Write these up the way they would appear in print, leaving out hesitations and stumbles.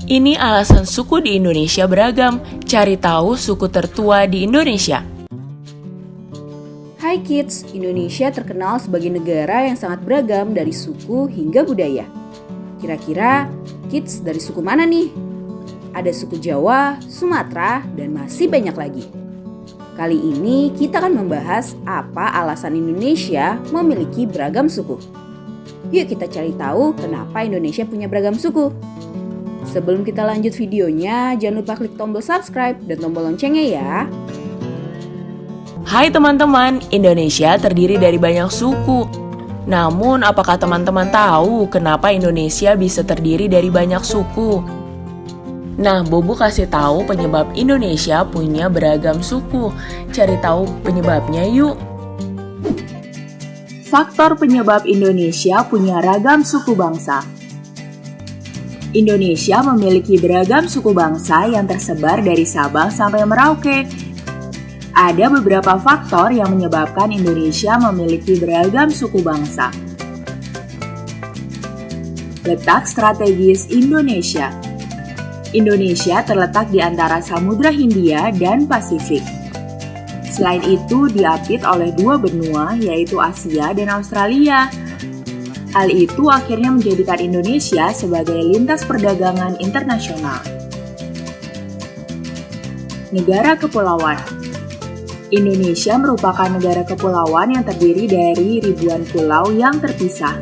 Ini alasan suku di Indonesia beragam. Cari tahu suku tertua di Indonesia. Hai kids, Indonesia terkenal sebagai negara yang sangat beragam dari suku hingga budaya. Kira-kira kids dari suku mana nih? Ada suku Jawa, Sumatera, dan masih banyak lagi. Kali ini kita akan membahas apa alasan Indonesia memiliki beragam suku. Yuk kita cari tahu kenapa Indonesia punya beragam suku. Sebelum kita lanjut videonya, jangan lupa klik tombol subscribe dan tombol loncengnya ya. Hai teman-teman, Indonesia terdiri dari banyak suku. Namun, apakah teman-teman tahu kenapa Indonesia bisa terdiri dari banyak suku? Nah, Bobo kasih tahu penyebab Indonesia punya beragam suku. Cari tahu penyebabnya yuk. Faktor penyebab Indonesia punya ragam suku bangsa. Indonesia memiliki beragam suku bangsa yang tersebar dari Sabang sampai Merauke. Ada beberapa faktor yang menyebabkan Indonesia memiliki beragam suku bangsa. Letak strategis Indonesia. Indonesia terletak di antara Samudra Hindia dan Pasifik. Selain itu, diapit oleh dua benua, yaitu Asia dan Australia. Hal itu akhirnya menjadikan Indonesia sebagai lintas perdagangan internasional. Negara kepulauan. Indonesia merupakan negara kepulauan yang terdiri dari ribuan pulau yang terpisah.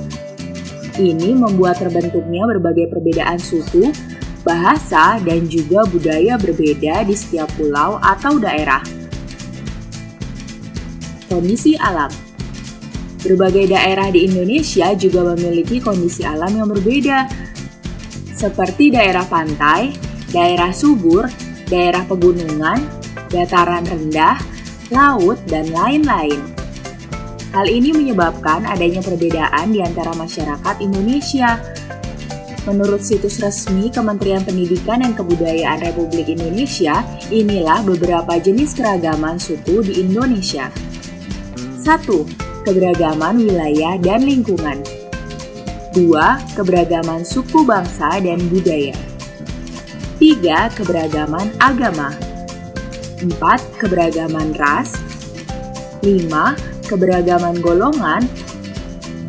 Ini membuat terbentuknya berbagai perbedaan suku, bahasa, dan juga budaya berbeda di setiap pulau atau daerah. Kondisi alam. Berbagai daerah di Indonesia juga memiliki kondisi alam yang berbeda, seperti daerah pantai, daerah subur, daerah pegunungan, dataran rendah, laut, dan lain-lain. Hal ini menyebabkan adanya perbedaan di antara masyarakat Indonesia. Menurut situs resmi Kementerian Pendidikan dan Kebudayaan Republik Indonesia, inilah beberapa jenis keragaman suku di Indonesia. 1. Keberagaman wilayah dan lingkungan. 2. Keberagaman suku bangsa dan budaya. 3. Keberagaman agama. 4. Keberagaman ras. 5. Keberagaman golongan.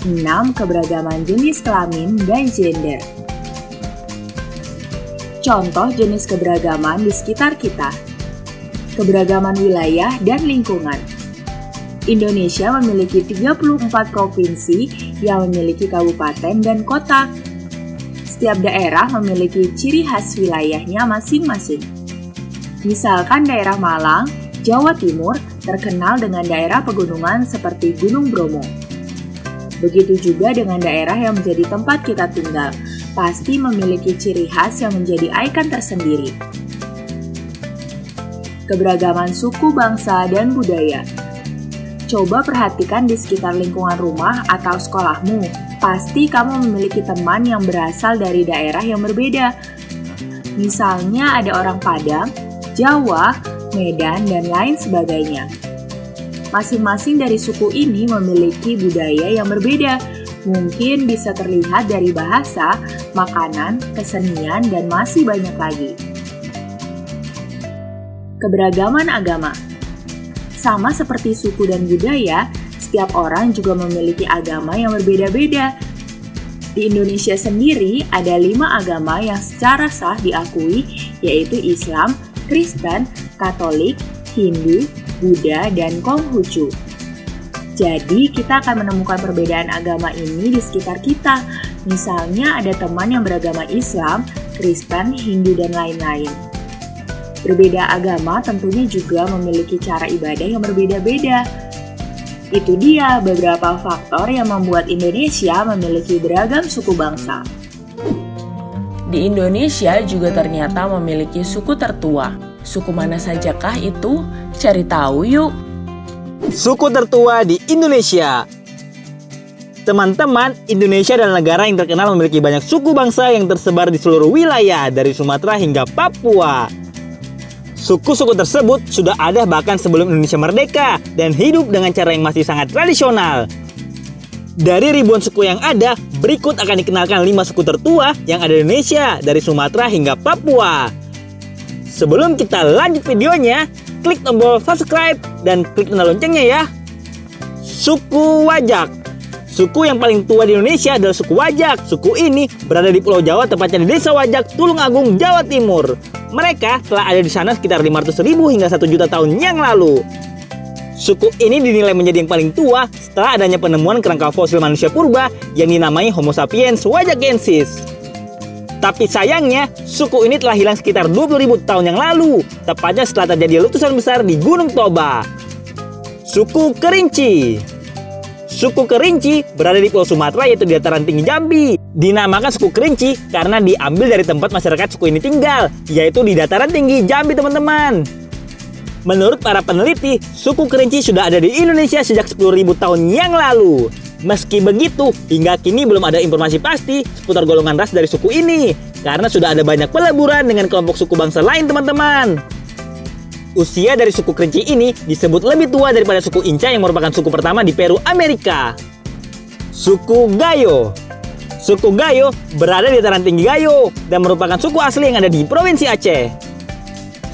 6. Keberagaman jenis kelamin dan gender. Contoh jenis keberagaman di sekitar kita. Keberagaman wilayah dan lingkungan. Indonesia memiliki 34 provinsi yang memiliki kabupaten dan kota. Setiap daerah memiliki ciri khas wilayahnya masing-masing. Misalkan daerah Malang, Jawa Timur terkenal dengan daerah pegunungan seperti Gunung Bromo. Begitu juga dengan daerah yang menjadi tempat kita tinggal, pasti memiliki ciri khas yang menjadi ikon tersendiri. Keberagaman suku, bangsa, dan budaya. Coba perhatikan di sekitar lingkungan rumah atau sekolahmu. Pasti kamu memiliki teman yang berasal dari daerah yang berbeda. Misalnya ada orang Padang, Jawa, Medan, dan lain sebagainya. Masing-masing dari suku ini memiliki budaya yang berbeda. Mungkin bisa terlihat dari bahasa, makanan, kesenian, dan masih banyak lagi. Keberagaman agama. Sama seperti suku dan budaya, setiap orang juga memiliki agama yang berbeda-beda. Di Indonesia sendiri ada 5 agama yang secara sah diakui, yaitu Islam, Kristen, Katolik, Hindu, Buddha, dan Konghucu. Jadi, kita akan menemukan perbedaan agama ini di sekitar kita. Misalnya ada teman yang beragama Islam, Kristen, Hindu, dan lain-lain. Berbeda agama tentunya juga memiliki cara ibadah yang berbeda-beda. Itu dia beberapa faktor yang membuat Indonesia memiliki beragam suku bangsa. Di Indonesia juga ternyata memiliki suku tertua. Suku mana sajakah itu? Cari tahu yuk. Suku tertua di Indonesia. Teman-teman, Indonesia adalah negara yang terkenal memiliki banyak suku bangsa yang tersebar di seluruh wilayah dari Sumatera hingga Papua. Suku-suku tersebut sudah ada bahkan sebelum Indonesia merdeka dan hidup dengan cara yang masih sangat tradisional. Dari ribuan suku yang ada, berikut akan dikenalkan 5 suku tertua yang ada di Indonesia dari Sumatera hingga Papua. Sebelum kita lanjut videonya, klik tombol subscribe dan klik tanda loncengnya ya. Suku Wajak. Suku yang paling tua di Indonesia adalah suku Wajak. Suku ini berada di Pulau Jawa, tepatnya di Desa Wajak, Tulungagung, Jawa Timur. Mereka telah ada di sana sekitar 500.000 hingga 1 juta tahun yang lalu. Suku ini dinilai menjadi yang paling tua setelah adanya penemuan kerangka fosil manusia purba yang dinamai Homo sapiens wajakensis. Tapi sayangnya, suku ini telah hilang sekitar 20.000 tahun yang lalu, tepatnya setelah terjadi letusan besar di Gunung Toba. Suku Kerinci. Suku Kerinci berada di Pulau Sumatera, yaitu di dataran tinggi Jambi. Dinamakan suku Kerinci karena diambil dari tempat masyarakat suku ini tinggal, yaitu di dataran tinggi Jambi, teman-teman. Menurut para peneliti, suku Kerinci sudah ada di Indonesia sejak 10.000 tahun yang lalu. Meski begitu, hingga kini belum ada informasi pasti seputar golongan ras dari suku ini, karena sudah ada banyak peleburan dengan kelompok suku bangsa lain, teman-teman. Usia dari suku Kerinci ini disebut lebih tua daripada suku Inca yang merupakan suku pertama di Peru, Amerika. Suku Gayo. Suku Gayo berada di dataran tinggi Gayo dan merupakan suku asli yang ada di Provinsi Aceh.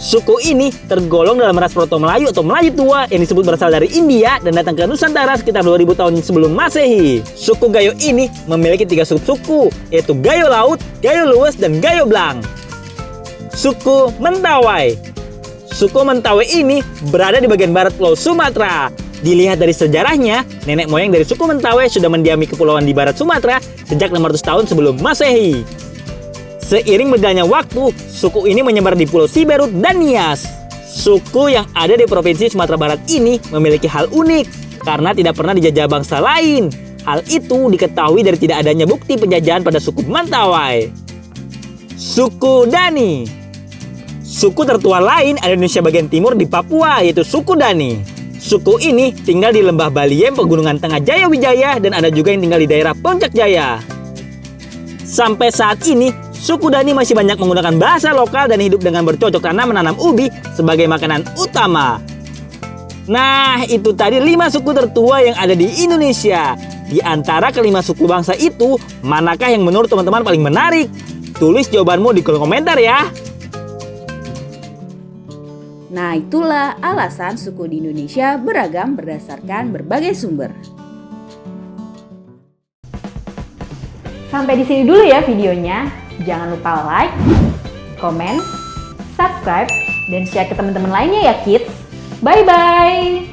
Suku ini tergolong dalam ras Proto-Melayu atau Melayu tua yang disebut berasal dari India dan datang ke Nusantara sekitar 2000 tahun sebelum Masehi. Suku Gayo ini memiliki 3 subsuku, yaitu Gayo Laut, Gayo Luwes, dan Gayo Blang. Suku Mentawai. Suku Mentawai ini berada di bagian barat Pulau Sumatera. Dilihat dari sejarahnya, nenek moyang dari suku Mentawai sudah mendiami kepulauan di barat Sumatera sejak 600 tahun sebelum Masehi. Seiring berjalannya waktu, suku ini menyebar di Pulau Siberut dan Nias. Suku yang ada di Provinsi Sumatera Barat ini memiliki hal unik karena tidak pernah dijajah bangsa lain. Hal itu diketahui dari tidak adanya bukti penjajahan pada suku Mentawai. Suku Dani. Suku tertua lain ada di Indonesia bagian timur di Papua, yaitu suku Dani. Suku ini tinggal di lembah Baliem, Pegunungan Tengah Jaya Wijaya, dan ada juga yang tinggal di daerah Puncak Jaya. Sampai saat ini, suku Dani masih banyak menggunakan bahasa lokal dan hidup dengan bercocok tanam menanam ubi sebagai makanan utama. Nah, itu tadi 5 suku tertua yang ada di Indonesia. Di antara kelima suku bangsa itu, manakah yang menurut teman-teman paling menarik? Tulis jawabanmu di kolom komentar ya. Nah, itulah alasan suku di Indonesia beragam berdasarkan berbagai sumber. Sampai di sini dulu ya videonya. Jangan lupa like, komen, subscribe, dan share ke teman-teman lainnya ya kids. Bye-bye!